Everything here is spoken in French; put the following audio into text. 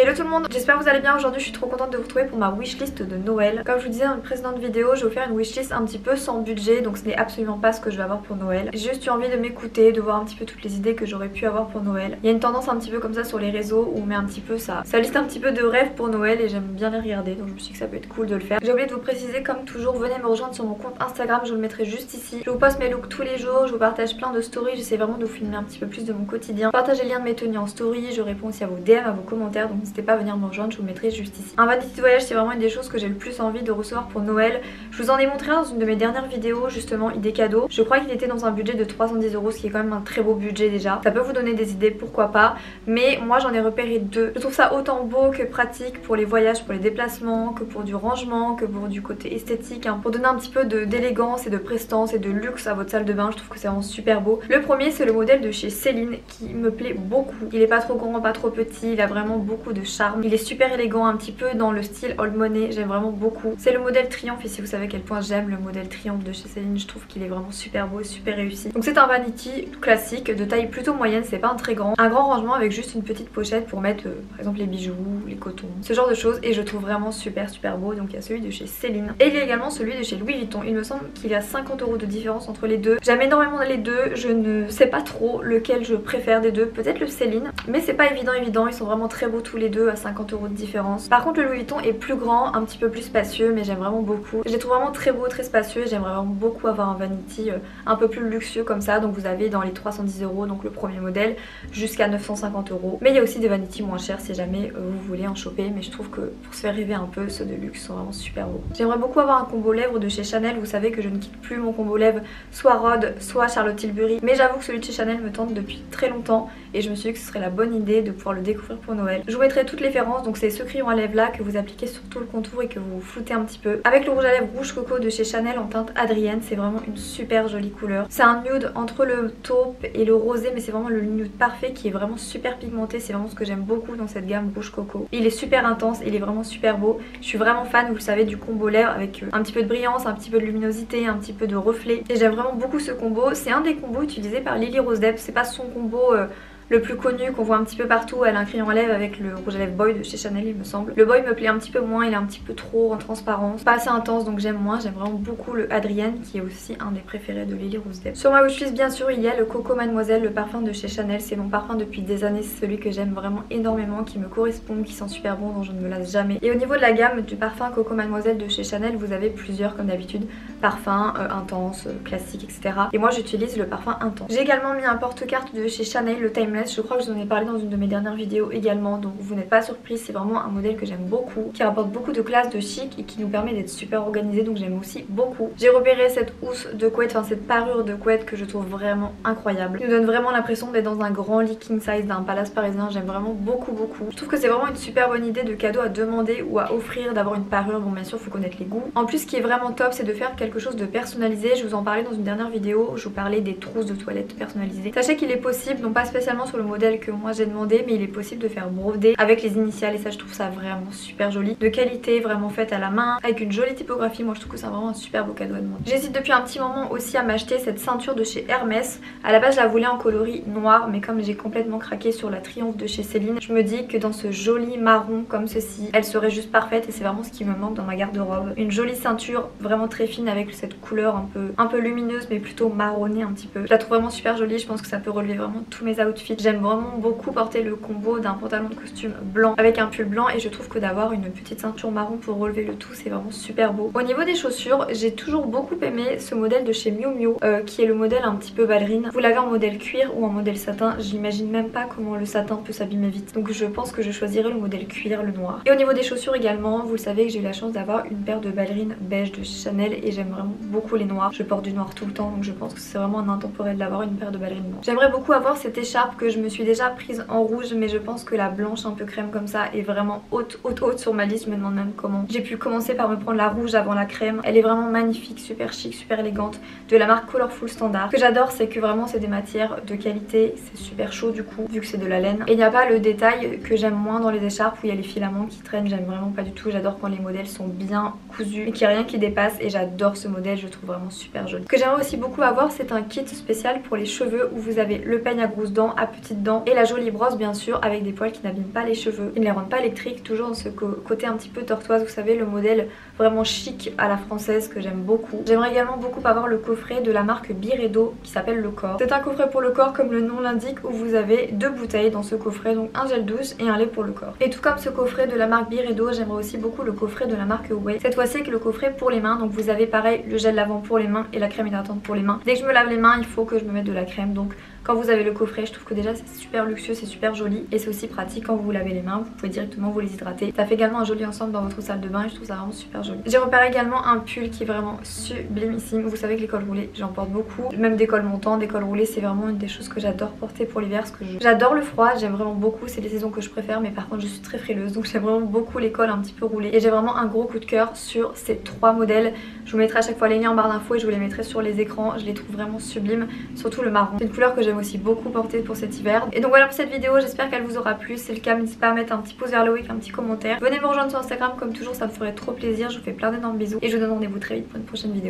Hello tout le monde, j'espère que vous allez bien. Aujourd'hui je suis trop contente de vous retrouver pour ma wishlist de Noël. Comme je vous disais dans une précédente vidéo, je vais vous faire une wishlist un petit peu sans budget, donc ce n'est absolument pas ce que je vais avoir pour Noël. J'ai juste eu envie de m'écouter, de voir un petit peu toutes les idées que j'aurais pu avoir pour Noël. Il y a une tendance un petit peu comme ça sur les réseaux où on met un petit peu ça liste un petit peu de rêves pour Noël et j'aime bien les regarder, donc je me suis dit que ça peut être cool de le faire. J'ai oublié de vous préciser, comme toujours, venez me rejoindre sur mon compte Instagram, je vous le mettrai juste ici. Je vous poste mes looks tous les jours, je vous partage plein de stories, j'essaie vraiment de vous filmer un petit peu plus de mon quotidien. Je partage les liens de mes tenues en story, je réponds aussi à vos DM, à vos commentaires, donc n'hésitez pas à venir me rejoindre, je vous mettrai juste ici. Un vanity de voyage, c'est vraiment une des choses que j'ai le plus envie de recevoir pour Noël. Je vous en ai montré un dans une de mes dernières vidéos, justement idée cadeau. Je crois qu'il était dans un budget de 310 €, ce qui est quand même un très beau budget déjà. Ça peut vous donner des idées, pourquoi pas, mais moi j'en ai repéré deux. Je trouve ça autant beau que pratique pour les voyages, pour les déplacements, que pour du rangement, que pour du côté esthétique, hein, pour donner un petit peu d'élégance et de prestance et de luxe à votre salle de bain. Je trouve que c'est vraiment super beau. Le premier, c'est le modèle de chez Céline qui me plaît beaucoup. Il est pas trop grand, pas trop petit, il a vraiment beaucoup de charme. Il est super élégant, un petit peu dans le style old money, j'aime vraiment beaucoup. C'est le modèle Triomphe et si vous savez à quel point j'aime le modèle Triomphe de chez Céline, je trouve qu'il est vraiment super beau et super réussi. Donc c'est un vanity classique de taille plutôt moyenne, c'est pas un très grand. Un grand rangement avec juste une petite pochette pour mettre par exemple les bijoux, les cotons, ce genre de choses, et je trouve vraiment super beau. Donc il y a celui de chez Céline et il y a également celui de chez Louis Vuitton. Il me semble qu'il y a 50 € de différence entre les deux. J'aime énormément les deux, je ne sais pas trop lequel je préfère des deux, peut-être le Céline, mais c'est pas évident, ils sont vraiment très beaux tous les deux à 50 € de différence. Par contre le Louis Vuitton est plus grand, un petit peu plus spacieux, mais j'aime vraiment beaucoup. Je les trouve vraiment très beaux, très spacieux, j'aimerais vraiment beaucoup avoir un vanity un peu plus luxueux comme ça. Donc vous avez dans les 310 €, donc le premier modèle, jusqu'à 950 €. Mais il y a aussi des vanities moins chers si jamais vous voulez en choper, mais je trouve que pour se faire rêver un peu, ceux de luxe sont vraiment super beaux. J'aimerais beaucoup avoir un combo lèvres de chez Chanel. Vous savez que je ne quitte plus mon combo lèvres soit Rhode, soit Charlotte Tilbury, mais j'avoue que celui de chez Chanel me tente depuis très longtemps et je me suis dit que ce serait la bonne idée de pouvoir le découvrir pour Noël. Je vous mettrai toutes les références, donc c'est ce crayon à lèvres là que vous appliquez sur tout le contour et que vous floutez un petit peu. Avec le rouge à lèvres rouge coco de chez Chanel en teinte Adrienne, c'est vraiment une super jolie couleur. C'est un nude entre le taupe et le rosé, mais c'est vraiment le nude parfait qui est vraiment super pigmenté. C'est vraiment ce que j'aime beaucoup dans cette gamme rouge coco. Il est super intense, il est vraiment super beau. Je suis vraiment fan, vous le savez, du combo lèvres avec un petit peu de brillance, un petit peu de luminosité, un petit peu de reflet. Et j'aime vraiment beaucoup ce combo. C'est un des combos utilisés par Lily Rose Depp. C'est pas son combo le plus connu qu'on voit un petit peu partout. Elle a un crayon à lèvres avec le rouge à lèvres Boy de chez Chanel, il me semble. Le Boy me plaît un petit peu moins, il est un petit peu trop en transparence, pas assez intense, donc j'aime moins. J'aime vraiment beaucoup le Adrienne qui est aussi un des préférés de Lily Rose Depp. Sur ma wishlist bien sûr il y a le Coco Mademoiselle, le parfum de chez Chanel. C'est mon parfum depuis des années, c'est celui que j'aime vraiment énormément, qui me correspond, qui sent super bon, dont je ne me lasse jamais. Et au niveau de la gamme du parfum Coco Mademoiselle de chez Chanel, vous avez plusieurs comme d'habitude, parfums intenses, classiques, etc. Et moi j'utilise le parfum intense. J'ai également mis un porte-carte de chez Chanel, le Timeless. Je crois que je vous en ai parlé dans une de mes dernières vidéos également, donc vous n'êtes pas surpris, c'est vraiment un modèle que j'aime beaucoup, qui rapporte beaucoup de classe, de chic et qui nous permet d'être super organisé, donc j'aime aussi beaucoup. J'ai repéré cette housse de couette, enfin cette parure de couette que je trouve vraiment incroyable. Il nous donne vraiment l'impression d'être dans un grand lit king size d'un palace parisien, j'aime vraiment beaucoup. Je trouve que c'est vraiment une super bonne idée de cadeau à demander ou à offrir, d'avoir une parure. Bon bien sûr faut connaître les goûts. En plus ce qui est vraiment top, c'est de faire quelque chose de personnalisé. Je vous en parlais dans une dernière vidéo où je vous parlais des trousses de toilette personnalisées. Sachez qu'il est possible, non pas spécialement sur le modèle que moi j'ai demandé, mais il est possible de faire broder avec les initiales et ça je trouve ça vraiment super joli, de qualité, vraiment faite à la main, avec une jolie typographie. Moi je trouve que c'est vraiment un super beau cadeau à demander. J'hésite depuis un petit moment aussi à m'acheter cette ceinture de chez Hermès. À la base je la voulais en coloris noir, mais comme j'ai complètement craqué sur la Triomphe de chez Céline, je me dis que dans ce joli marron comme ceci, elle serait juste parfaite et c'est vraiment ce qui me manque dans ma garde-robe. Une jolie ceinture vraiment très fine avec cette couleur un peu lumineuse mais plutôt marronnée un petit peu. Je la trouve vraiment super jolie, je pense que ça peut relever vraiment tous mes outfits. J'aime vraiment beaucoup porter le combo d'un pantalon de costume blanc avec un pull blanc et je trouve que d'avoir une petite ceinture marron pour relever le tout, c'est vraiment super beau. Au niveau des chaussures, j'ai toujours beaucoup aimé ce modèle de chez Miu Miu qui est le modèle un petit peu ballerine. Vous l'avez en modèle cuir ou en modèle satin, j'imagine même pas comment le satin peut s'abîmer vite, donc je pense que je choisirai le modèle cuir, le noir. Et au niveau des chaussures également, vous le savez que j'ai eu la chance d'avoir une paire de ballerines beige de Chanel et j'aime vraiment beaucoup les noirs. Je porte du noir tout le temps, donc je pense que c'est vraiment un intemporel d'avoir une paire de ballerines noires. J'aimerais beaucoup avoir cette écharpe que je me suis déjà prise en rouge, mais je pense que la blanche un peu crème comme ça est vraiment haute sur ma liste. Je me demande même comment j'ai pu commencer par me prendre la rouge avant la crème. Elle est vraiment magnifique, super chic, super élégante, de la marque Colorful Standard. Ce que j'adore c'est que vraiment c'est des matières de qualité, c'est super chaud du coup vu que c'est de la laine, et il n'y a pas le détail que j'aime moins dans les écharpes où il y a les filaments qui traînent. J'aime vraiment pas du tout, j'adore quand les modèles sont bien cousus et qu'il n'y a rien qui dépasse, et j'adore ce modèle, je le trouve vraiment super joli. Ce que j'aimerais aussi beaucoup avoir, c'est un kit spécial pour les cheveux où vous avez le peigne à grosses dents, à petite dent et la jolie brosse bien sûr avec des poils qui n'abîment pas les cheveux, qui ne les rendent pas électriques, toujours dans ce côté un petit peu tortoise, vous savez, le modèle vraiment chic à la française que j'aime beaucoup. J'aimerais également beaucoup avoir le coffret de la marque Byredo qui s'appelle le corps. C'est un coffret pour le corps comme le nom l'indique où vous avez 2 bouteilles dans ce coffret, donc un gel douche et un lait pour le corps. Et tout comme ce coffret de la marque Byredo, j'aimerais aussi beaucoup le coffret de la marque Way. Cette fois-ci avec le coffret pour les mains, donc vous avez pareil le gel lavant pour les mains et la crème hydratante pour les mains. Dès que je me lave les mains, il faut que je me mette de la crème, donc quand vous avez le coffret, je trouve que déjà c'est super luxueux, c'est super joli et c'est aussi pratique quand vous vous lavez les mains, vous pouvez directement vous les hydrater. Ça fait également un joli ensemble dans votre salle de bain et je trouve ça vraiment super joli. J'ai repéré également un pull qui est vraiment sublimissime. Vous savez que les cols roulés, j'en porte beaucoup, même des cols montants, des cols roulés, c'est vraiment une des choses que j'adore porter pour l'hiver parce que j'adore le froid, j'aime vraiment beaucoup, c'est les saisons que je préfère, mais par contre je suis très frileuse donc j'aime vraiment beaucoup les cols un petit peu roulés et j'ai vraiment un gros coup de cœur sur ces 3 modèles. Je vous mettrai à chaque fois les liens en barre d'infos et je vous les mettrai sur les écrans, je les trouve vraiment sublimes, surtout le marron. C'est une couleur que j'aime aussi beaucoup porter pour cet hiver. Et donc voilà pour cette vidéo, j'espère qu'elle vous aura plu. Si c'est le cas, n'hésitez pas à mettre un petit pouce vers le haut avec un petit commentaire. Venez me rejoindre sur Instagram comme toujours, ça me ferait trop plaisir. Je vous fais plein d'énormes bisous et je vous donne rendez-vous très vite pour une prochaine vidéo.